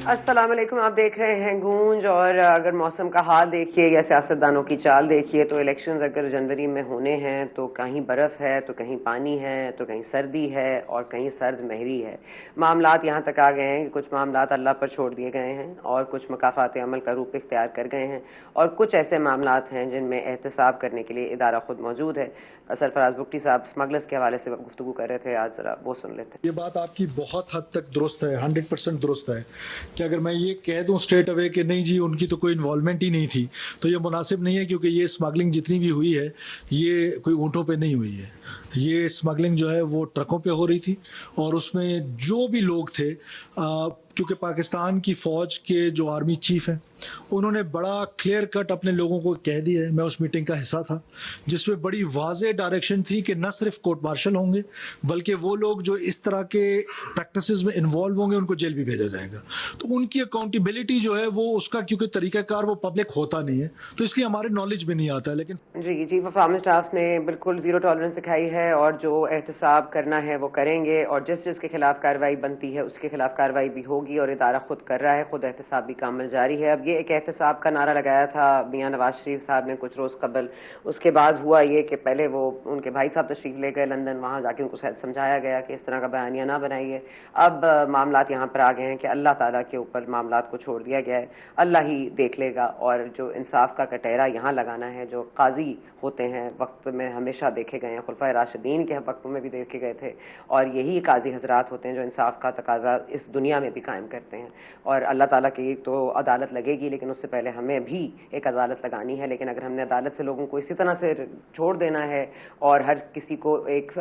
السلام علیکم، آپ دیکھ رہے ہیں گونج. اور اگر موسم کا حال دیکھیے یا سیاستدانوں کی چال دیکھیے تو الیکشنز اگر جنوری میں ہونے ہیں تو کہیں برف ہے تو کہیں پانی ہے تو کہیں سردی ہے اور کہیں سرد مہری ہے. معاملات یہاں تک آ گئے ہیں کہ کچھ معاملات اللہ پر چھوڑ دیے گئے ہیں اور کچھ مقافات عمل کا روپ اختیار کر گئے ہیں، اور کچھ ایسے معاملات ہیں جن میں احتساب کرنے کے لیے ادارہ خود موجود ہے. سرفراز بگٹی صاحب اسمگلرز کے حوالے سے گفتگو کر رہے تھے، آج ذرا وہ سن لیتے ہیں. یہ بات آپ کی بہت حد تک درست ہے، 100% درست ہے کہ اگر میں یہ کہہ دوں اسٹریٹ اوے کہ نہیں جی ان کی تو کوئی انوالومنٹ ہی نہیں تھی تو یہ مناسب نہیں ہے، کیونکہ یہ اسمگلنگ جتنی بھی ہوئی ہے یہ کوئی اونٹوں پہ نہیں ہوئی ہے. یہ اسمگلنگ جو ہے وہ ٹرکوں پہ ہو رہی تھی، اور اس میں جو بھی لوگ تھے کیونکہ پاکستان کی فوج کے جو آرمی چیف ہیں انہوں نے بڑا کلیئر کٹ اپنے لوگوں کو کہہ دیا ہے. میں اس میٹنگ کا حصہ تھا جس میں بڑی واضح ڈائریکشن تھی کہ نہ صرف کورٹ مارشل ہوں گے بلکہ وہ لوگ جو اس طرح کے پریکٹسز میں انوالو ہوں گے ان کو جیل بھی بھیجا جائے گا. تو ان کی اکاؤنٹیبلٹی جو ہے وہ اس کا کیونکہ طریقہ کار وہ پبلک ہوتا نہیں ہے تو اس لیے ہمارے نالج میں نہیں آتا ہے. لیکن جی، چیف آف آرمی اسٹاف نے بالکل زیرو ٹالرنس دکھائی ہے اور جو احتساب کرنا ہے وہ کریں گے، اور جس کے خلاف کارروائی بنتی ہے اس کے خلاف کارروائی بھی ہوگی، اور ادارہ خود کر رہا ہے، خود احتساب بھی کا عمل جاری ہے. اب یہ ایک احتساب کا نعرہ لگایا تھا میاں نواز شریف صاحب نے کچھ روز قبل، اس کے بعد ہوا یہ کہ پہلے وہ ان کے بھائی صاحب تشریف لے گئے لندن، وہاں جا کے ان کو سمجھایا گیا کہ اس طرح کا بیانیہ نہ بنائیے. اب معاملات یہاں پر آ گئے ہیں کہ اللہ تعالیٰ کے اوپر معاملات کو چھوڑ دیا گیا ہے، اللہ ہی دیکھ لے گا. اور جو انصاف کا کٹہرا یہاں لگانا ہے، جو قاضی ہوتے ہیں وقت میں ہمیشہ دیکھے گئے ہیں، خلفائے راشدین کے وقت میں بھی دیکھے گئے تھے، اور یہی قاضی حضرات ہوتے ہیں جو انصاف کا تقاضا اس دنیا میں بھی قائم کرتے ہیں. اور اللہ تعالیٰ کی تو عدالت لگے گی، لیکن اس سے پہلے ہمیں بھی ایک عدالت لگانی ہے. لیکن اگر ہم نے عدالت سے لوگوں کو اسی طرح سے چھوڑ دینا ہے اور ہر کسی کو ایک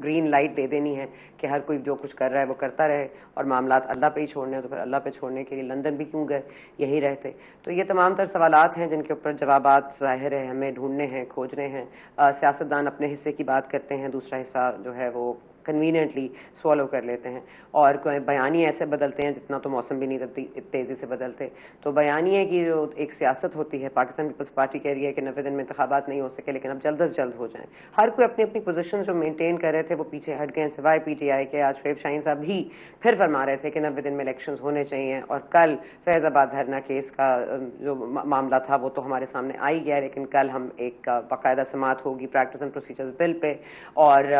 گرین لائٹ دے دینی ہے کہ ہر کوئی جو کچھ کر رہا ہے وہ کرتا رہے اور معاملات اللہ پہ ہی چھوڑنے ہیں، تو پھر اللہ پہ چھوڑنے کے لیے لندن بھی کیوں گئے، یہی رہتے. تو یہ تمام تر سوالات ہیں جن کے اوپر جوابات ظاہر ہے ہمیں ڈھونڈنے ہیں، کھوجنے ہیں. سیاستدان اپنے حصے کی بات کرتے ہیں، دوسرا حصہ جو ہے وہ کنوینئنٹلی سوالو کر لیتے ہیں، اور بیانیے ایسے بدلتے ہیں جتنا تو موسم بھی نہیں تیزی سے بدلتے. تو بیانیے کی جو ایک سیاست ہوتی ہے، پاکستان پیپلز پارٹی کہہ رہی ہے کہ 90 دن میں انتخابات نہیں ہو سکے، لیکن اب جلد از جلد ہو جائیں. ہر کوئی اپنی اپنی پوزیشن جو مینٹین کر رہے تھے وہ پیچھے ہٹ گئے، سوائے پی ٹی آئی کے. آج شعیب شاہین صاحب بھی پھر فرما رہے تھے کہ 90 دن میں الیکشنز ہونے چاہیے، اور کل فیض آباد دھرنا کیس کا جو معاملہ تھا وہ تو ہمارے سامنے آئی گیا، لیکن کل ہم ایک باقاعدہ سماعت ہوگی پریکٹس اینڈ پروسیجرز بل پہ، اور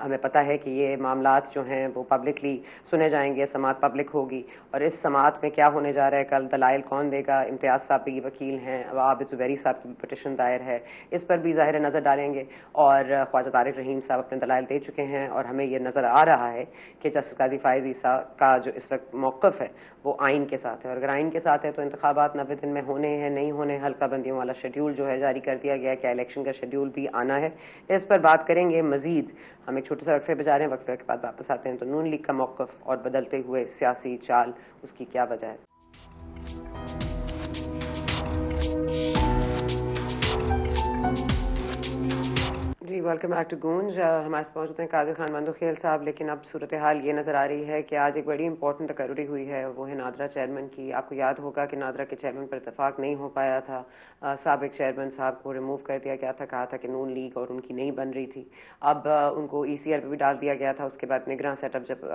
ہمیں پتہ ہے کہ یہ معاملات جو ہیں وہ پبلکلی سنے جائیں گے، سماعت پبلک ہوگی. اور اس سماعت میں کیا ہونے جا رہا ہے، کل دلائل کون دے گا، امتیاز صاحب بھی وکیل ہیں، عابد زبیری صاحب کی پٹیشن دائر ہے، اس پر بھی ظاہر نظر ڈالیں گے. اور خواجہ طارق رحیم صاحب اپنے دلائل دے چکے ہیں، اور ہمیں یہ نظر آ رہا ہے کہ جسٹس قاضی فائز عیسیٰ کا جو اس وقت موقف ہے وہ آئین کے ساتھ ہے. اور اگر آئین کے ساتھ ہے تو انتخابات 90 دن میں ہونے ہیں نہیں ہونے، حلقہ بندیوں والا شیڈیول جو ہے جاری کر دیا گیا ہے، کیا الیکشن کا شیڈیول بھی آنا ہے، اس پر بات کریں گے مزید. ہم ایک چھوٹے سے وقفے پہ جا رہے ہیں، وقفے کے بعد واپس آتے ہیں. تو نون لیگ کا موقف اور بدلتے ہوئے سیاسی چال، اس کی کیا وجہ ہے؟ جی، ویلکم بیک ٹو گونج. ہمارے ساتھ موجود ہیں قادر خان بندوخیل صاحب. لیکن اب صورتحال یہ نظر آ رہی ہے کہ آج ایک بڑی امپورٹنٹ تقرری ہوئی ہے، وہ ہے نادرا چیئرمین کی. آپ کو یاد ہوگا کہ نادرا کے چیئرمین پر اتفاق نہیں ہو پایا تھا، سابق چیئرمین صاحب کو ریموو کر دیا گیا تھا، کہا تھا کہ نون لیگ اور ان کی نہیں بن رہی تھی. اب ان کو ای سی آر پہ بھی ڈال دیا گیا تھا. اس کے بعد نگراں سیٹ اپ جب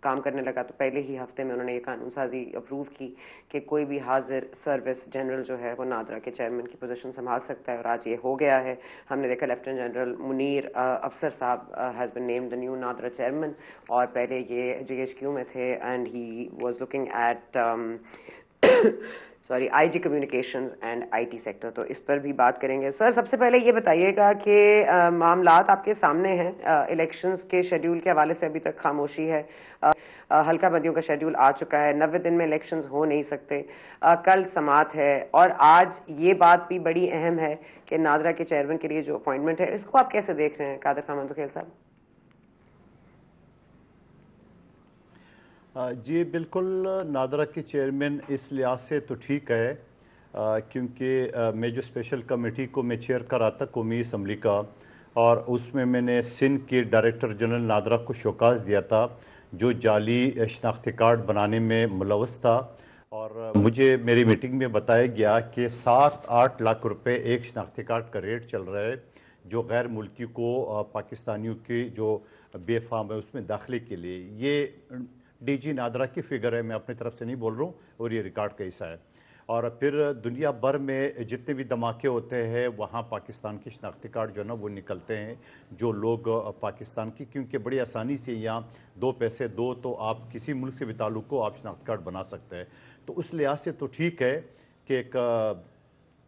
کام کرنے لگا تو پہلے ہی ہفتے میں انہوں نے یہ قانون سازی اپروو کی کہ کوئی بھی حاضر سروس جنرل جو ہے وہ نادرا کے چیئرمین کی پوزیشن سنبھال سکتا ہے، اور آج یہ ہو گیا ہے. ہم نے دیکھا لیفٹیننٹ جنرل منیر افسر صاحب has been named the new NADRA chairman, اور پہلے یہ جی ایچ کیو میں تھے and he was looking at I G communications and I T sector. تو اس پر بھی بات کریں گے. سر، سب سے پہلے یہ بتائیے گا کہ معاملات آپ کے سامنے ہیں، الیکشنز کے شیڈیول کے حوالے سے ابھی تک خاموشی ہے. حلقہ بندیوں کا شیڈیول آ چکا ہے، 90 دن میں الیکشنز ہو نہیں سکتے، کل سماعت ہے، اور آج یہ بات بھی بڑی اہم ہے کہ نادرا کے چیئرمین کے لیے جو اپوائنٹمنٹ ہے، اس کو آپ کیسے دیکھ رہے ہیں قادر خان بندوخیل صاحب؟ جی بالکل، نادرا کے چیئرمین اس لحاظ سے تو ٹھیک ہے کیونکہ میں جو اسپیشل کمیٹی کو میں چیئر کر رہا تھا قومی اسمبلی کا، اور اس میں نے سندھ کے ڈائریکٹر جنرل نادرا کو شوکاز دیا تھا جو جعلی شناختی کارڈ بنانے میں ملوث تھا. اور مجھے میری میٹنگ میں بتایا گیا کہ 7-8 لاکھ روپے ایک شناختی کارڈ کا ریٹ چل رہا ہے جو غیر ملکی کو پاکستانیوں کی جو بے فام ہے اس میں داخلے کے لیے. یہ ڈی جی نادرا کی فگر ہے، میں اپنی طرف سے نہیں بول رہا ہوں، اور یہ ریکارڈ کا حصہ ہے۔ اور پھر دنیا بھر میں جتنے بھی دھماکے ہوتے ہیں وہاں پاکستان کی شناختی کارڈ جو ہے نا وہ نکلتے ہیں، جو لوگ پاکستان کی، کیونکہ بڑی آسانی سے یہاں دو پیسے دو تو آپ کسی ملک سے بھی تعلق کو آپ شناختی کارڈ بنا سکتے ہیں۔ تو اس لحاظ سے تو ٹھیک ہے کہ ایک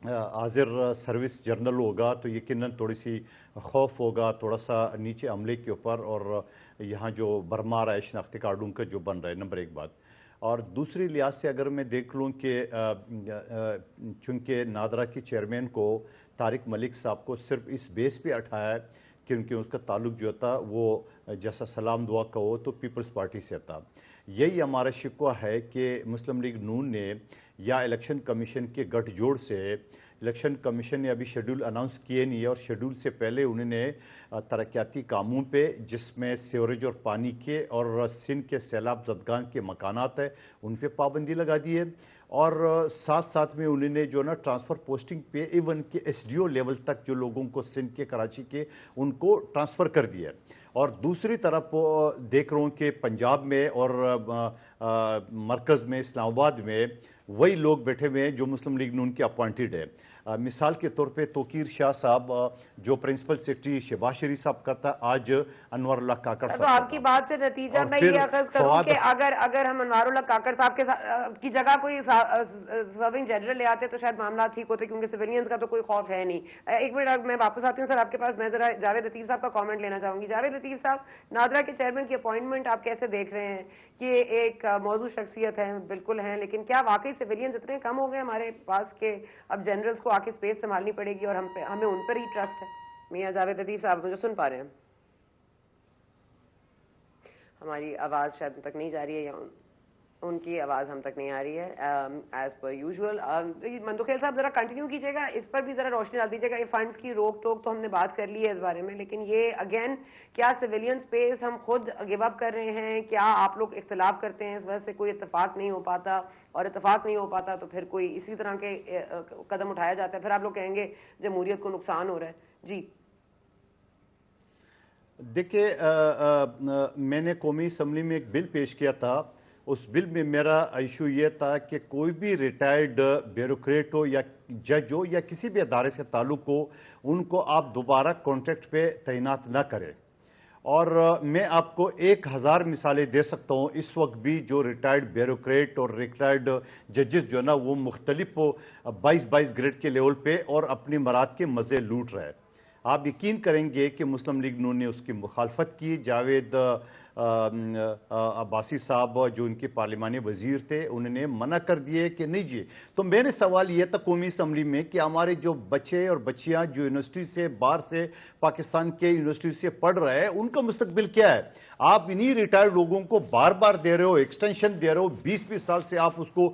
حاضر سروس جرنل ہوگا تو یقیناً تھوڑی سی خوف ہوگا تھوڑا سا نیچے عملے کے اوپر، اور یہاں جو برما رہا ہے شناختی کارڈوں کا جو بن رہا ہے، نمبر ایک بات۔ اور دوسری لحاظ سے اگر میں دیکھ لوں کہ چونکہ نادرا کی چیئرمین کو طارق ملک صاحب کو صرف اس بیس پہ اٹھایا ہے کیونکہ اس کا تعلق جو تھا وہ جیسا سلام دعا کا ہو تو پیپلز پارٹی سے تھا۔ یہی ہمارا شکوہ ہے کہ مسلم لیگ نون نے یا الیکشن کمیشن کے گٹھ جوڑ سے، الیکشن کمیشن نے ابھی شیڈول اناؤنس کیے نہیں ہے، اور شیڈول سے پہلے انہوں نے ترقیاتی کاموں پہ جس میں سیوریج اور پانی کے اور سندھ کے سیلاب زدگان کے مکانات ہیں ان پہ پابندی لگا دی ہے، اور ساتھ ساتھ میں انہوں نے جو نا ٹرانسفر پوسٹنگ پہ ایون کہ ایس ڈی او لیول تک جو لوگوں کو سندھ کے کراچی کے ان کو ٹرانسفر کر دیا ہے۔ اور دوسری طرف دیکھ رہا ہوں کہ پنجاب میں اور مرکز میں اسلام آباد میں وہی لوگ بیٹھے ہوئے ہیں جو مسلم لیگ نون کے اپوائنٹڈ ہے۔ مثال کے طور پہ توقیر شاہ صاحب جو پرنسپل سیکرٹری شہباز شریف صاحب کا تھا، آج انور اللہ کاکڑ صاحب تو آپ کی بات سے نتیجہ میں یہ اخذ کروں کہ اگر ہم انوار اللہ کاکڑ صاحب کی جگہ کوئی سرونگ جنرل لے آتے تو شاید معاملات ٹھیک ہوتے، کیونکہ سویلینز کا تو کوئی خوف ہے نہیں۔ ایک منٹ میں واپس آتی ہوں سر آپ کے پاس، میں ذرا جاوید لطیف صاحب کا کامنٹ لینا چاہوں گی۔ جاوید لطیف صاحب، نادرا کے چیئرمین کی اپوائنٹمنٹ آپ کیسے دیکھ رہے ہیں؟ کہ ایک موضوع شخصیت ہے، بالکل ہیں، لیکن کیا واقعی سویلینز اتنے کم ہو گئے ہمارے پاس کہ اب جنرلز کو آ کے اسپیس سنبھالنی پڑے گی اور ہمیں ان پر ہی ٹرسٹ ہے؟ میاں جاوید لطیف صاحب مجھے سن پا رہے ہیں؟ ہماری آواز شاید ان تک نہیں جا رہی ہے یا ان کی آواز ہم تک نہیں آ رہی ہے ایز پر یوزول۔ مندوخیل صاحب ذرا کنٹینیو کیجیے گا، اس پر بھی ذرا روشنی ڈال دیجیے گا۔ یہ فنڈز کی روک ٹوک تو ہم نے بات کر لی ہے اس بارے میں، لیکن یہ اگین کیا سویلین سپیس ہم خود گیو اپ کر رہے ہیں؟ کیا آپ لوگ اختلاف کرتے ہیں اس وجہ سے کوئی اتفاق نہیں ہو پاتا؟ اور اتفاق نہیں ہو پاتا تو پھر کوئی اسی طرح کے قدم اٹھایا جاتا ہے، پھر آپ لوگ کہیں گے جمہوریت کو نقصان ہو رہا ہے؟ جی دیکھیں، میں نے قومی اسمبلی میں ایک بل پیش کیا تھا، اس بل میں میرا ایشو یہ تھا کہ کوئی بھی ریٹائرڈ بیوروکریٹ ہو یا جج ہو یا کسی بھی ادارے سے تعلق ہو، ان کو آپ دوبارہ کانٹریکٹ پہ تعینات نہ کریں۔ اور میں آپ کو 1000 مثالیں دے سکتا ہوں اس وقت بھی جو ریٹائرڈ بیوروکریٹ اور ریٹائرڈ ججز جو ہے نا وہ مختلف 22 گریڈ کے لیول پہ اور اپنی مراد کے مزے لوٹ رہے ہیں۔ آپ یقین کریں گے کہ مسلم لیگ نون نے اس کی مخالفت کی۔ جاوید عباسی صاحب جو ان کے پارلیمانی وزیر تھے انہوں نے منع کر دیے کہ نہیں جی۔ تو میں نے سوال یہ تھا قومی اسمبلی میں کہ ہمارے جو بچے اور بچیاں جو یونیورسٹی سے باہر سے پاکستان کے یونیورسٹی سے پڑھ رہے ہیں ان کا مستقبل کیا ہے؟ آپ انہی ریٹائرڈ لوگوں کو بار بار دے رہے ہو، ایکسٹینشن دے رہے ہو، 20 سال سے آپ اس کو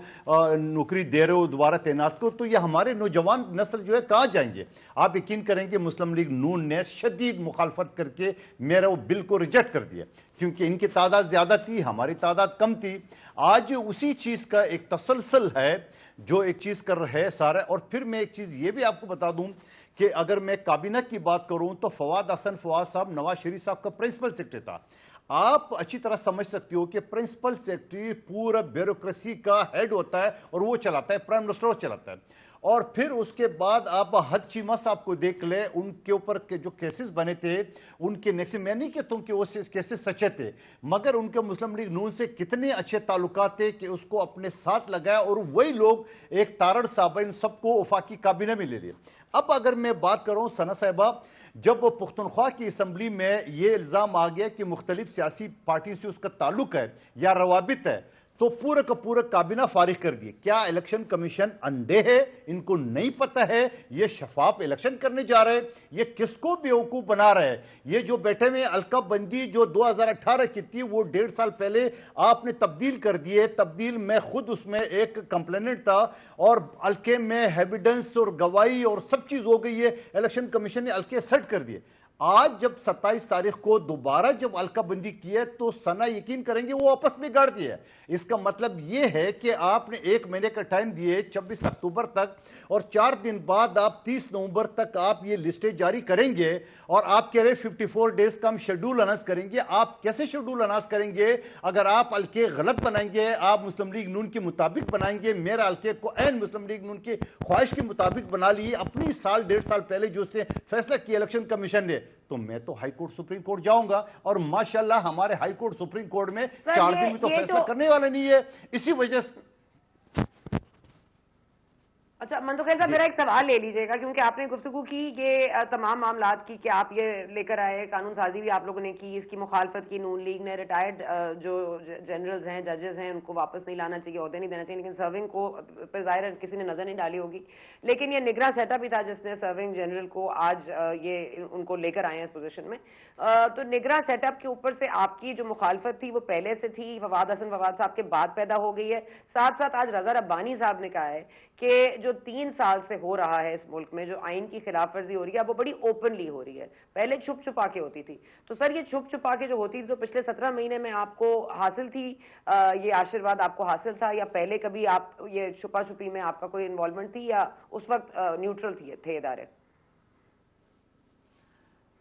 نوکری دے رہے ہو دوبارہ تعینات کو، تو یہ ہمارے نوجوان نسل جو ہے کہاں جائیں گے؟ آپ یقین کریں کہ مسلم لیگ نون نے شدید مخالفت کر کے میرا وہ بل کو ریجیکٹ کر دیا، کیونکہ ان کی تعداد زیادہ تھی، ہماری تعداد کم تھی۔ آج اسی چیز کا ایک تسلسل ہے جو ایک چیز کر رہے ہیں سارے۔ اور پھر میں ایک چیز یہ بھی آپ کو بتا دوں کہ اگر میں کابینہ کی بات کروں تو فواد حسن فواد صاحب نواز شریف صاحب کا پرنسپل سیکرٹری تھا۔ آپ اچھی طرح سمجھ سکتے ہو کہ پرنسپل سیکرٹری پورا بیوروکریسی کا ہیڈ ہوتا ہے اور وہ چلاتا ہے، پرائم منسٹر چلاتا ہے۔ اور پھر اس کے بعد آپ حد چیمہ صاحب کو دیکھ لیں، ان کے اوپر جو کیسز بنے تھے ان کے نیکسٹ، میں نہیں کہتا ہوں کہ وہ کیسز سچے تھے، مگر ان کے مسلم لیگ نون سے کتنے اچھے تعلقات تھے کہ اس کو اپنے ساتھ لگایا اور وہی لوگ ایک تارڑ صاحب ان سب کو وفاقی کابینہ میں لے لیے۔ اب اگر میں بات کروں ثنا صاحبہ، جب پختونخوا کی اسمبلی میں یہ الزام آ گیا کہ مختلف سیاسی پارٹیوں سے اس کا تعلق ہے یا روابط ہے تو پورا کا پورا کابینہ فارغ کر دیے۔ کیا الیکشن کمیشن اندھے ہے؟ ان کو نہیں پتہ ہے یہ شفاف الیکشن کرنے جا رہے ہیں؟ یہ کس کو بیوقوف بنا رہے ہیں؟ یہ جو بیٹھے ہوئے القاب بندی جو 2018 کی تھی وہ 1.5 سال پہلے آپ نے تبدیل کر دیے۔ تبدیل میں خود اس میں ایک کمپلیننٹ تھا اور الکے میں ایویڈنس اور گواہی اور سب چیز ہو گئی ہے، الیکشن کمیشن نے الکے سیٹ کر دیے۔ آج جب 27 تاریخ کو دوبارہ جب حلقہ بندی کی ہے تو سنا یقین کریں گے وہ آپس میں گاڑ دی ہے. اس کا مطلب یہ ہے کہ آپ نے 1 مہینے کا ٹائم دیے 26 اکتوبر تک, اور 4 دن بعد آپ 30 نومبر تک آپ یہ لسٹیں جاری کریں گے, اور آپ کہہ رہے 54 ڈیز کا ہم شیڈول اناؤنس کریں گے. آپ کیسے شیڈول اناؤنس کریں گے اگر آپ حلقے غلط بنائیں گے, آپ مسلم لیگ نون کے مطابق بنائیں گے, میرا حلقے کو عین مسلم لیگ نون کی خواہش کے مطابق بنا لیے اپنی سال 1.5 سال پہلے جو اس نے فیصلہ کیا الیکشن کمیشن نے, تو میں تو ہائی کورٹ سپریم کورٹ جاؤں گا. اور ماشاءاللہ ہمارے ہائی کورٹ سپریم کورٹ میں 4 دن میں تو فیصلہ کرنے والے نہیں ہے. اسی وجہ سے اچھا منتخب صاحب میرا ایک سوال لے لیجئے گا, کیونکہ آپ نے گفتگو کی یہ تمام معاملات کی کہ آپ یہ لے کر آئے, قانون سازی بھی آپ لوگوں نے کی, اس کی مخالفت کی نون لیگ نے, ریٹائرڈ جو جنرلز ہیں, ججز ہیں, ان کو واپس نہیں لانا چاہیے, عہدے نہیں دینا چاہیے, لیکن سرونگ کو پہ ظاہر کسی نے نظر نہیں ڈالی ہوگی. لیکن یہ نگراں سیٹ اپ ہی تھا جس نے سرونگ جنرل کو آج یہ ان کو لے کر آئے ہیں اس پوزیشن میں. تو نگراں سیٹ اپ کے اوپر سے آپ کی جو مخالفت تھی وہ پہلے سے تھی, فواد حسن فواد صاحب کے بعد پیدا ہو گئی ہے. ساتھ ساتھ آج رضا ربانی صاحب نے کہا ہے کہ جو 3 سال سے ہو رہا ہے اس ملک میں جو آئین کی خلاف ورزی ہو رہی ہے وہ بڑی اوپنلی ہو رہی ہے, پہلے چھپ چھپا کے ہوتی تھی. تو سر یہ چھپ چھپا کے جو ہوتی تھی تو پچھلے 17 مہینے میں آپ کو حاصل تھی, یہ آشرواد آپ کو حاصل تھا, یا پہلے کبھی آپ یہ چھپا چھپی میں آپ کا کوئی انوالومنٹ تھی, یا اس وقت نیوٹرل تھے ادارے؟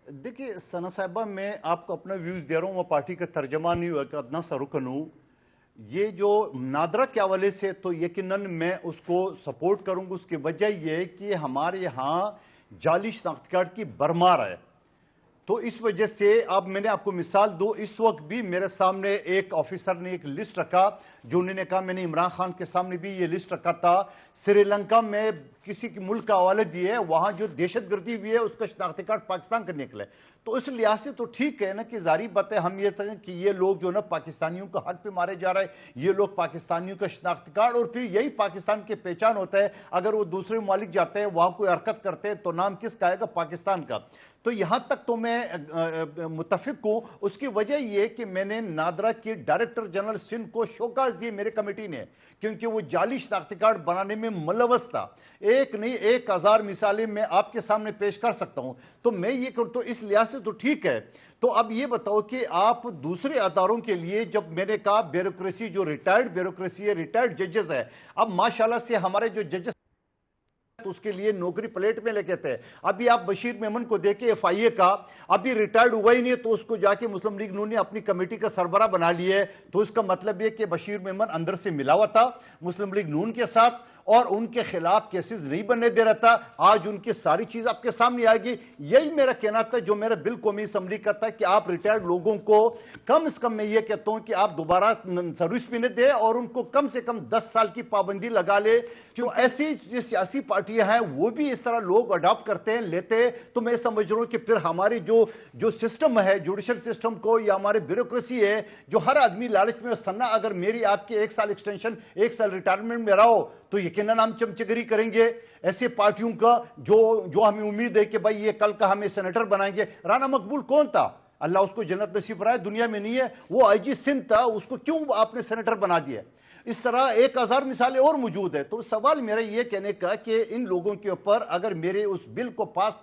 دیکھیے ثنا صاحبہ, میں آپ کو اپنا ویوز دے رہا ہوں, وہ پارٹی کا ترجمہ نہیں ہوا کہ ادنا سا رکن ہوں. یہ جو نادرہ کے حوالے سے تو یقیناً میں اس کو سپورٹ کروں گا. اس کی وجہ یہ کہ ہمارے یہاں جعلی شناختی کارڈ کی برمار ہے. تو اس وجہ سے اب میں نے آپ کو مثال دو, اس وقت بھی میرے سامنے ایک آفیسر نے ایک لسٹ رکھا جو انہوں نے کہا, میں نے عمران خان کے سامنے بھی یہ لسٹ رکھا تھا, سری لنکا میں کسی کی ملک کا حوالے دیے, وہاں جو دہشت گردی بھی ہے اس کا شناختی کارڈ پاکستان کا نکلے. تو اس لحاظ سے تو ٹھیک ہے نا کہ ظاہری بات ہے, ہم یہ کہیں کہ یہ لوگ جو نا پاکستانیوں کا حق پہ مارے جا رہے ہیں, یہ لوگ پاکستانیوں کا شناختی کارڈ, اور پھر یہی پاکستان کی پہچان ہوتا ہے. اگر وہ دوسرے ممالک جاتے ہیں وہاں کوئی حرکت کرتے ہیں تو نام کس کا آئے گا؟ پاکستان کا. تو یہاں تک تو میں متفق ہوں. اس کی وجہ یہ کہ میں نے نادرہ کی ڈائریکٹر جنرل سندھ کو شوکاز دیے میرے کمیٹی نے, کیونکہ وہ جعلی شناختی کارڈ بنانے میں ملوث تھا. ایک نہیں 1000 مثالیں میں آپ کے سامنے پیش کر سکتا ہوں. تو میں یہ کروں تو اس لحاظ سے تو ٹھیک ہے. تو اب یہ بتاؤ کہ آپ دوسرے اداروں کے لیے, جب میں نے کہا بیوروکریسی جو ریٹائرڈ بیوروکریسی ہے, ریٹائرڈ ججز ہے, اب ماشاءاللہ سے ہمارے جو ججز تو اس کے لیے نوکری پلیٹ میں لے تھے. ابھی آپ بشیر میمن کو دیکھیں FIA کا, ابھی ریٹائرڈ ہوا ہی نہیں, تو اس کو جا کے مسلم لیگ نون نے اپنی کمیٹی کا سربراہ بنا لیا ہے. تو اس کا مطلب یہ کہ بشیر میمن اندر سے ملا ہوا تھا مسلم لیگ نون کے ساتھ, اور ان کے خلاف کیسز نہیں بننے دے رہا تھا. آج ان کی ساری چیز آپ کے سامنے آئے گی. یہی میرا کہنا تھا جو میرا بل قومی اسمبلی کا تھا کہ آپ ریٹائرڈ لوگوں کو کم از کم, میں یہ کہتا ہوں کہ آپ دوبارہ سروس بھی نہ دیں, اور ان کو کم سے کم 10 سال کی پابندی لگا لے. کیوں ایسی سیاسی پارٹیاں ہیں وہ بھی اس طرح لوگ اڈاپٹ کرتے ہیں, لیتے ہیں. تو میں سمجھ رہا ہوں کہ پھر ہماری جو سسٹم ہے, جوڈیشل سسٹم کو, یا ہمارے بیوروکریسی ہے, جو ہر آدمی لالچ میں سننا, اگر میری آپ کے 1 سال ایکسٹینشن 1 سال ریٹائرمنٹ میں رہو تو یقیناً ہم چمچگری کریں گے ایسے پارٹیوں کا جو ہمیں امید ہے کہ بھائی یہ کل کا ہمیں سینیٹر بنائیں گے. رانا مقبول کون تھا؟ اللہ اس کو جنت نصیب فرمائے, دنیا میں نہیں ہے. وہ IG سندھ تھا, اس کو کیوں آپ نے سینیٹر بنا دیا؟ اس طرح 1000 مثالیں اور موجود ہیں. تو سوال میرا یہ کہنے کا کہ ان لوگوں کے اوپر اگر میرے اس بل کو پاس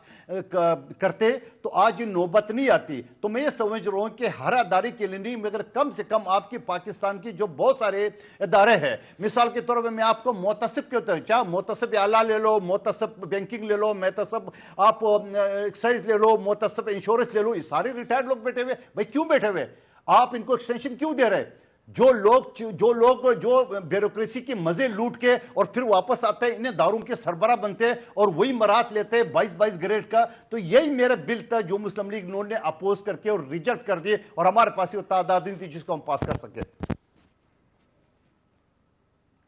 کرتے تو آج نوبت نہیں آتی. تو میں یہ سمجھ رہا ہوں کہ ہر ادارے کے لیے نہیں, مگر کم سے کم آپ کے پاکستان کی جو بہت سارے ادارے ہیں, مثال کے طور پر میں آپ کو محتسب کے ہوتا ہے, چاہے محتسب اعلیٰ لے لو, محتسب بینکنگ لے لو, محتسب آپ ایکسائز لے لو, محتسب انشورنس لے لو, یہ سارے ریٹائرڈ لوگ بیٹھے ہوئے. بھائی کیوں بیٹھے ہوئے؟ آپ ان کو ایکسٹینشن کیوں دے رہے؟ جو لوگ جو بیوروکریسی کے مزے لوٹ کے اور پھر واپس آتے ہیں, انہیں داروں کے سربراہ بنتے ہیں اور وہی مرات لیتے ہیں 22 گریڈ کا. تو یہی میرا بل تھا جو مسلم لیگ نون نے اپوز کر کے اور ریجیکٹ کر دیے, اور ہمارے پاس وہ تعداد نہیں تھی جس کو ہم پاس کر سکے.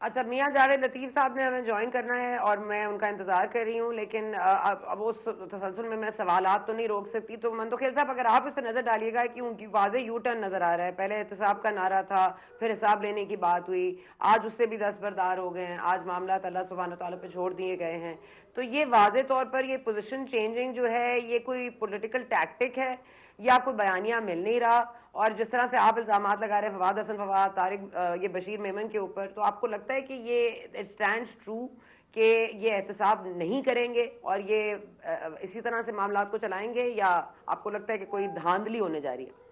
اچھا میاں جاوید لطیف صاحب نے ہمیں جوائن کرنا ہے اور میں ان کا انتظار کر رہی ہوں, لیکن اب اس تسلسل میں سوالات تو نہیں روک سکتی. تو منتخب صاحب اگر آپ اس پہ نظر ڈالیے گا کہ ان کی واضح یو ٹرن نظر آ رہا ہے. پہلے احتساب کا نعرہ تھا, پھر حساب لینے کی بات ہوئی, آج اس سے بھی دستبردار ہو گئے ہیں, آج معاملات اللہ سبحانہ تعالیٰ پہ چھوڑ دیے گئے ہیں. تو یہ واضح طور پر یہ پوزیشن چینجنگ جو ہے یہ کوئی پولیٹیکل ٹیکٹک ہے یا کوئی بیانیہ مل نہیں رہا؟ اور جس طرح سے آپ الزامات لگا رہے ہیں فواد حسن فواد, طارق, یہ بشیر میمن کے اوپر, تو آپ کو لگتا ہے کہ یہ اٹ اسٹینڈز ٹرو کہ یہ احتساب نہیں کریں گے اور یہ اسی طرح سے معاملات کو چلائیں گے، یا آپ کو لگتا ہے کہ کوئی دھاندلی ہونے جا رہی ہے؟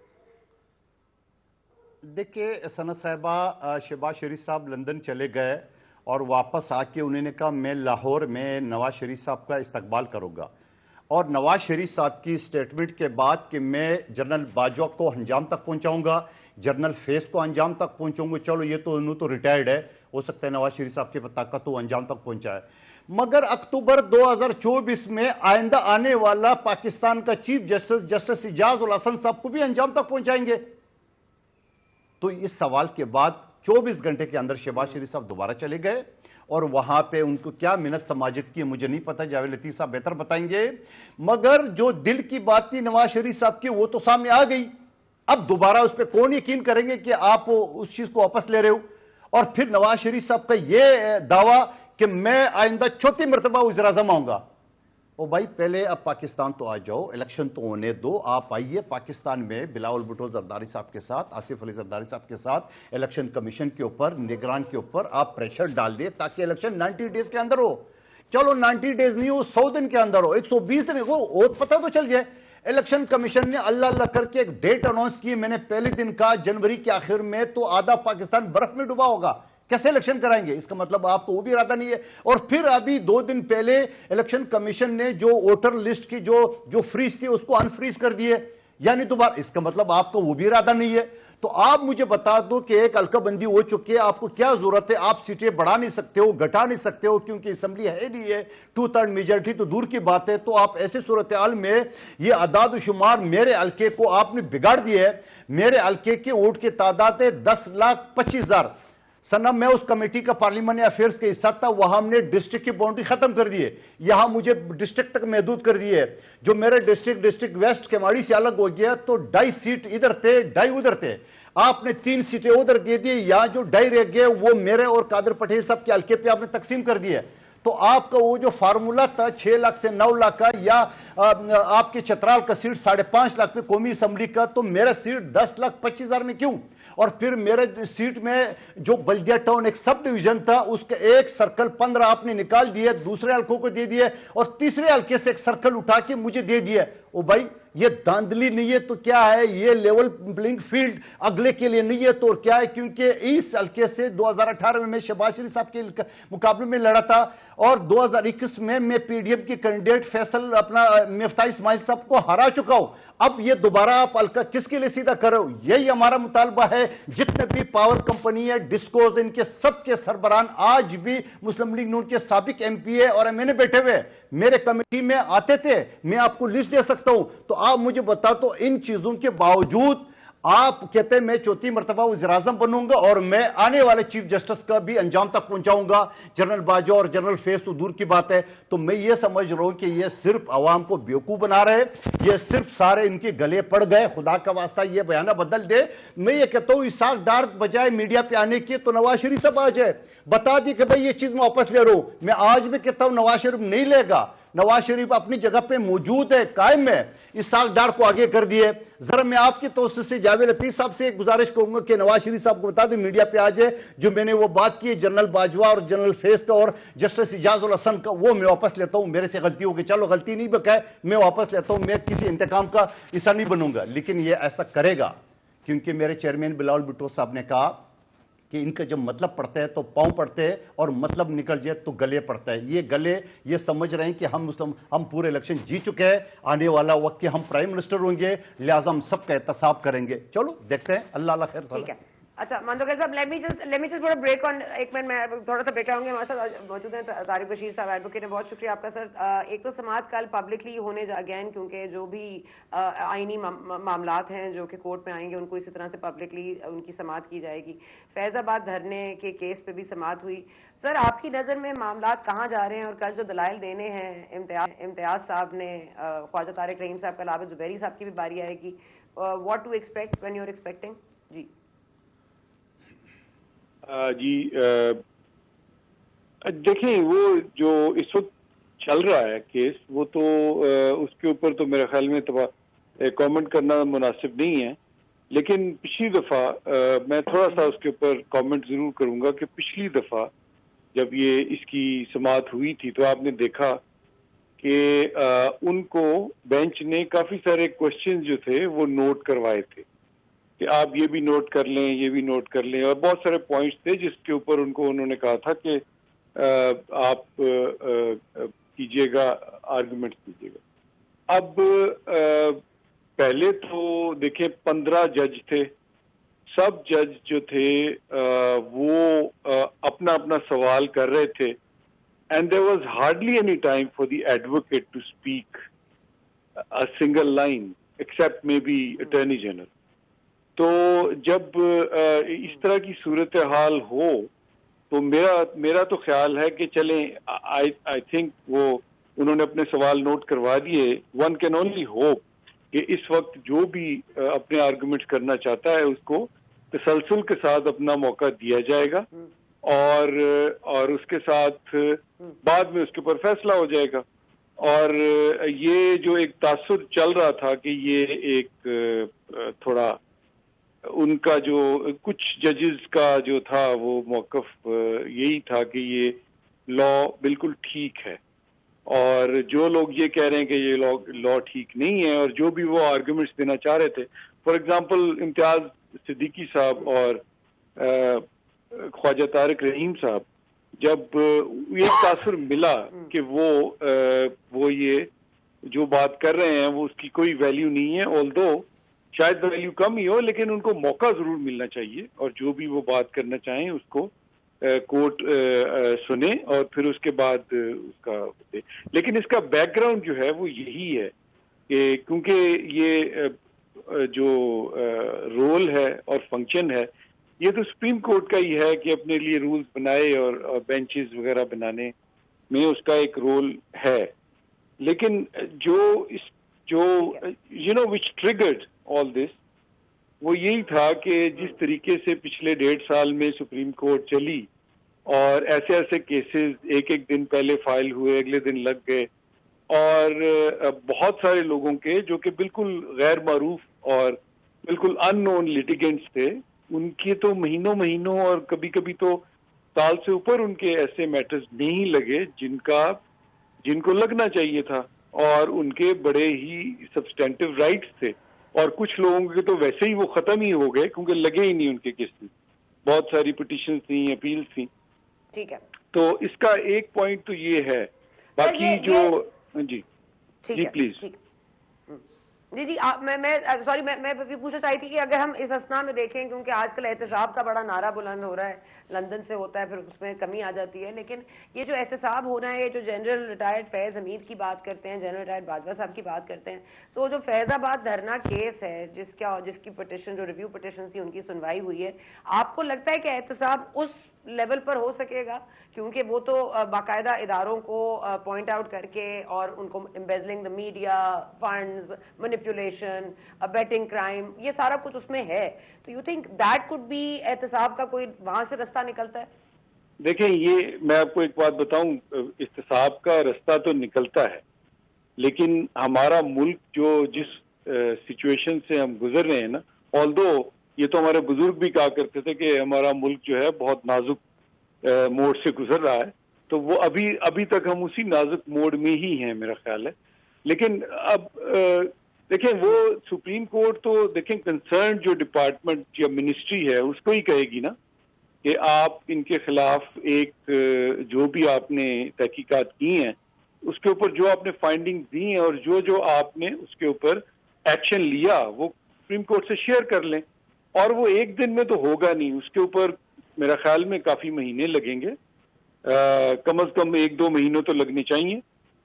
دیکھیے سنا صاحبہ، شہباز شریف صاحب لندن چلے گئے اور واپس آ کے انہوں نے کہا میں لاہور میں نواز شریف صاحب کا استقبال کروں گا، اور نواز شریف صاحب کی سٹیٹمنٹ کے بعد کہ میں جنرل باجوہ کو انجام تک پہنچاؤں گا، جنرل فیس کو انجام تک پہنچاؤں گا، چلو یہ تو انہوں تو ریٹائرڈ ہے، ہو سکتا ہے نواز شریف صاحب کی طاقت تو انجام تک پہنچائے، مگر اکتوبر 2024 میں آئندہ آنے والا پاکستان کا چیف جسٹس اعجاز الحسن صاحب کو بھی انجام تک پہنچائیں گے؟ تو اس سوال کے بعد 24 گھنٹے کے اندر شہباز شریف صاحب دوبارہ چلے گئے، اور وہاں پہ ان کو کیا منت سماجت کی مجھے نہیں پتا، جاوید لطیف صاحب بہتر بتائیں گے، مگر جو دل کی بات تھی نواز شریف صاحب کی وہ تو سامنے آ گئی۔ اب دوبارہ اس پہ کون یقین کریں گے کہ آپ اس چیز کو واپس لے رہے ہو؟ اور پھر نواز شریف صاحب کا یہ دعویٰ کہ میں آئندہ 4تھی مرتبہ وزیر اعظم آؤں گا۔ او بھائی پہلے اب پاکستان تو آ جاؤ، الیکشن تو ہونے دو، آپ آئیے پاکستان میں بلاول بھٹو زرداری صاحب کے ساتھ، آصف علی زرداری صاحب کے ساتھ الیکشن کمیشن کے اوپر، نگران کے اوپر آپ پریشر ڈال دیں تاکہ الیکشن 90 ڈیز کے اندر ہو۔ چلو 90 ڈیز نہیں ہو، 100 دن کے اندر ہو، 120 دن ہو، پتہ تو چل جائے۔ الیکشن کمیشن نے اللہ اللہ کر کے ایک ڈیٹ اناؤنس کی، میں نے پہلے دن کہا جنوری کے آخر میں تو آدھا پاکستان برف میں ڈوبا ہوگا، کیسے الیکشن کرائیں گے؟ اس کا مطلب آپ کو وہ بھی ارادہ نہیں ہے۔ اور پھر ابھی 2 دن پہلے الیکشن کمیشن نے جو ووٹر لسٹ کی جو فریز تھی اس کو انفریز کر دیے، یعنی دوبارہ، اس کا مطلب آپ کو وہ بھی ارادہ نہیں ہے۔ تو آپ مجھے بتا دو کہ ایک حلقہ بندی ہو چکی ہے، آپ کو کیا ضرورت ہے؟ آپ سیٹیں بڑھا نہیں سکتے ہو، گھٹا نہیں سکتے ہو، کیونکہ اسمبلی ہے نہیں ہے، 2/3 میجورٹی تو دور کی بات ہے۔ تو آپ ایسے صورتحال میں یہ اعداد و شمار میرے حلقے کو آپ نے بگاڑ دیا ہے۔ میرے حلقے کے ووٹ کی تعداد ہے 10,25,000۔ سنا میں اس کمیٹی کا پارلیمانی افیئرز کے حصہ تھا، وہاں ہم نے ڈسٹرکٹ کی باؤنڈری ختم کر دی ہے، یہاں مجھے ڈسٹرکٹ تک محدود کر دی ہے۔ جو میرے ڈسٹرکٹ ویسٹ کیماڑی سے الگ ہو گیا تو 2.5 سیٹ ادھر تھے، 2.5 ادھر تھے، آپ نے 3 سیٹیں ادھر دے دی، یہاں جو 2.5 رہ گئے وہ میرے اور قادر پٹیل صاحب کے حلقے پہ آپ نے تقسیم کر دی ہے۔ تو آپ کا وہ جو فارمولا تھا 6 لاکھ سے 9 لاکھ کا، یا آپ کے چترال کا سیٹ 5.5 لاکھ پہ قومی اسمبلی کا، تو میرا سیٹ 10,25,000 میں کیوں؟ اور پھر میرے سیٹ میں جو بلدیہ ٹاؤن ایک سب ڈویژن تھا، اس کا ایک سرکل 15 آپ نے نکال دیے، دوسرے حلقوں کو دے دیے، اور تیسرے حلقے سے ایک سرکل اٹھا کے مجھے دے دیے۔ او بھائی یہ دھاندلی نہیں ہے تو کیا ہے؟ یہ لیول پلینگ فیلڈ اگلے کے لیے نہیں ہے تو کیا ہے؟ کیونکہ اس حلقے سے 2018 میں شہباز شریف صاحب کے مقابلے میں لڑا تھا، اور 2021 میں پی ڈی ایم کی کینڈیڈیٹ فیصل اپنا مفتاح اسماعیل صاحب کو ہرا چکا ہوں۔ اب یہ دوبارہ آپ حلقہ کس کے لیے سیدھا کر رہے ہو؟ یہی ہمارا مطالبہ ہے۔ جتنے بھی پاور کمپنی ہے، ڈسکوز، ان کے سب کے سربراہان آج بھی مسلم لیگ نون کے سابق ایم پی اے اور ایم این اے بیٹھے ہوئے میرے کمیٹی میں آتے تھے، میں آپ کو لسٹ دے سکتا ہوں۔ تو آپ مجھے بتا تو ان چیزوں کے باوجود آپ کہتے ہیں میں 4تھی مرتبہ وزیر اعظم بنوں گا اور میں آنے والے چیف جسٹس کا بھی انجام تک پہنچاؤں گا، جنرل باجوہ اور جنرل فیس تو دور کی بات ہے۔ تو میں یہ سمجھ رہا ہوں کہ یہ صرف عوام کو بیوقوف بنا رہے، یہ صرف سارے ان کے گلے پڑ گئے۔ خدا کا واسطہ یہ بیانہ بدل دے۔ میں یہ کہتا ہوں اسحاق ڈار بجائے میڈیا پہ آنے کی تو نواز شریف صاحب آ جائے، بتا دی کہ بھئی یہ چیز میں واپس لے رہا ہوں۔ میں آج بھی کہتا ہوں نواز شریف نہیں لے گا، نواز شریف اپنی جگہ پہ موجود ہے، قائم ہے، اسحاق ڈار کو آگے کر دیے۔ ذرا میں آپ کی توسط سے جاوید لطیف صاحب سے ایک گزارش کروں گا کہ نواز شریف صاحب کو بتا دیں میڈیا پہ آ جائے، جو میں نے وہ بات کی جنرل باجوہ اور جنرل فیس کا اور جسٹس اعجاز الحسن کا، وہ میں واپس لیتا ہوں۔ میرے سے غلطی ہو گئی، چلو غلطی نہیں بکائے، میں واپس لیتا ہوں، میں کسی انتقام کا حصہ نہیں بنوں گا۔ لیکن یہ ایسا کرے گا کیونکہ میرے چیئرمین بلاول بھٹو صاحب نے کہا کہ ان کا جب مطلب پڑتا ہے تو پاؤں پڑتے ہیں، اور مطلب نکل جائے تو گلے پڑتا ہے۔ یہ گلے یہ سمجھ رہے ہیں کہ ہم پورے الیکشن جی چکے ہیں، آنے والا وقت کہ ہم پرائم منسٹر ہوں گے، لہٰذا ہم سب کا احتساب کریں گے۔ چلو دیکھتے ہیں، اللہ خیر صلاح۔ ٹھیک ہے، اچھا مندوقیل صاحب let me just put a break on، ایک منٹ میں تھوڑا سا بریک لاؤں گے۔ ہمارے ساتھ موجود ہیں طارق بشیر صاحب، ایڈوکیٹ ہیں، بہت شکریہ آپ کا سر۔ ایک تو سماعت کل پبلکلی ہونے اگین، کیونکہ جو بھی آئینی معاملات ہیں جو کہ کورٹ میں آئیں گے ان کو اسی طرح سے پبلکلی ان کی سماعت کی جائے گی۔ فیض آباد دھرنے کے کیس پہ بھی سماعت ہوئی۔ سر آپ کی نظر میں معاملات کہاں جا رہے ہیں؟ اور کل جو دلائل دینے ہیں امتیاز صاحب نے، خواجہ طارق رحیم صاحب کا، عابد زبیری صاحب کی بھی باری آئے گی۔ What to expect when you are expecting? جی جی دیکھیں، وہ جو اس وقت چل رہا ہے کیس، وہ تو اس کے اوپر تو میرے خیال میں کامنٹ کرنا مناسب نہیں ہے۔ لیکن پچھلی دفعہ میں تھوڑا سا اس کے اوپر کامنٹ ضرور کروں گا کہ پچھلی دفعہ جب یہ اس کی سماعت ہوئی تھی تو آپ نے دیکھا کہ ان کو بینچ نے کافی سارے کوشچن جو تھے وہ نوٹ کروائے تھے کہ آپ یہ بھی نوٹ کر لیں، یہ بھی نوٹ کر لیں، اور بہت سارے پوائنٹس تھے جس کے اوپر ان کو انہوں نے کہا تھا کہ آپ کیجیے گا، آرگومنٹ کیجیے گا۔ اب پہلے تو دیکھیں 15 جج تھے، سب جج جو تھے وہ اپنا اپنا سوال کر رہے تھے، and there was hardly any time for the advocate to speak a single line except maybe attorney general. تو جب اس طرح کی صورتحال ہو تو میرا تو خیال ہے کہ چلیں آئی تھنک وہ انہوں نے اپنے سوال نوٹ کروا دیے۔ ون کین اونلی ہوپ کہ اس وقت جو بھی اپنے آرگومنٹ کرنا چاہتا ہے اس کو تسلسل کے ساتھ اپنا موقع دیا جائے گا، اور اس کے ساتھ بعد میں اس کے اوپر فیصلہ ہو جائے گا۔ اور یہ جو ایک تاثر چل رہا تھا کہ یہ ایک تھوڑا ان کا جو کچھ ججز کا جو تھا وہ موقف یہی تھا کہ یہ لا بالکل ٹھیک ہے، اور جو لوگ یہ کہہ رہے ہیں کہ یہ لا ٹھیک نہیں ہے، اور جو بھی وہ آرگومنٹس دینا چاہ رہے تھے، فار ایگزامپل امتیاز صدیقی صاحب اور خواجہ طارق رحیم صاحب، جب یہ تاثر ملا کہ وہ یہ جو بات کر رہے ہیں وہ اس کی کوئی ویلیو نہیں ہے، آلدو شاید ویلیو کم ہی ہو، لیکن ان کو موقع ضرور ملنا چاہیے، اور جو بھی وہ بات کرنا چاہیں اس کو کورٹ سنے اور پھر اس کے بعد اس کا دے۔ لیکن اس کا بیک گراؤنڈ جو ہے وہ یہی ہے کہ کیونکہ یہ جو رول ہے اور فنکشن ہے یہ تو سپریم کورٹ کا ہی ہے کہ اپنے لیے رولز بنائے اور بینچز وغیرہ بنانے میں اس کا ایک رول ہے، لیکن جو وچ ٹریگرڈ آل دس وہ یہی تھا کہ جس طریقے سے پچھلے 1.5 سال میں سپریم کورٹ چلی اور ایسے کیسز ایک دن پہلے فائل ہوئے، اگلے دن لگ گئے، اور بہت سارے لوگوں کے جو کہ بالکل غیر معروف اور بالکل ان نون لیٹیگنٹس تھے، ان کے تو مہینوں اور کبھی کبھی تو سال سے اوپر ان کے ایسے میٹرز نہیں لگے جن کو لگنا چاہیے تھا، اور ان کے بڑے ہی سبسٹینٹیو رائٹس تھے، اور کچھ لوگوں کے تو ویسے ہی وہ ختم ہی ہو گئے کیونکہ لگے ہی نہیں ان کے کیسز، بہت ساری پٹیشنز تھیں، اپیلز تھیں۔ ٹھیک ہے، تو اس کا ایک پوائنٹ تو یہ ہے، باقی جو جی پلیز جی میں سوری میں بھی پوچھنا چاہی تھی کہ اگر ہم اس اسنا میں دیکھیں، کیونکہ آج کل احتساب کا بڑا نعرہ بلند ہو رہا ہے، لندن سے ہوتا ہے پھر اس میں کمی آ جاتی ہے، لیکن یہ جو احتساب ہونا ہے، جو جنرل ریٹائرڈ فیض حمید کی بات کرتے ہیں، جنرل ریٹائرڈ باجوہ صاحب کی بات کرتے ہیں، تو جو فیض آباد دھرنا کیس ہے جس کی پٹیشن، جو ریویو پٹیشن تھی، ان کی سنوائی ہوئی ہے، آپ کو لگتا ہے کہ احتساب اس لیول پر ہو سکے گا؟ کیونکہ وہ تو باقاعدہ اداروں کو پوائنٹ آؤٹ کر کے اور ان کو embezzling the media, funds, manipulation, betting crime, یہ سارا کچھ اس میں ہے، تو you think that could be احتساب کا کوئی وہاں سے رستہ نکلتا ہے؟ دیکھیں، یہ میں آپ کو ایک بات بتاؤں، احتساب کا رستہ تو نکلتا ہے، لیکن ہمارا ملک جو جس سچویشن سے ہم گزر رہے ہیں نا، آلدو یہ تو ہمارے بزرگ بھی کہا کرتے تھے کہ ہمارا ملک جو ہے بہت نازک موڑ سے گزر رہا ہے، تو وہ ابھی تک ہم اسی نازک موڑ میں ہی ہیں میرا خیال ہے۔ لیکن اب دیکھیں، وہ سپریم کورٹ تو دیکھیں کنسرن جو ڈپارٹمنٹ یا منسٹری ہے اس کو ہی کہے گی نا کہ آپ ان کے خلاف ایک جو بھی آپ نے تحقیقات کی ہیں اس کے اوپر جو آپ نے فائنڈنگ دی ہیں اور جو آپ نے اس کے اوپر ایکشن لیا وہ سپریم کورٹ سے شیئر کر لیں، اور وہ ایک دن میں تو ہوگا نہیں، اس کے اوپر میرا خیال میں کافی مہینے لگیں گے، کم از کم 1-2 مہینوں تو لگنے چاہیے۔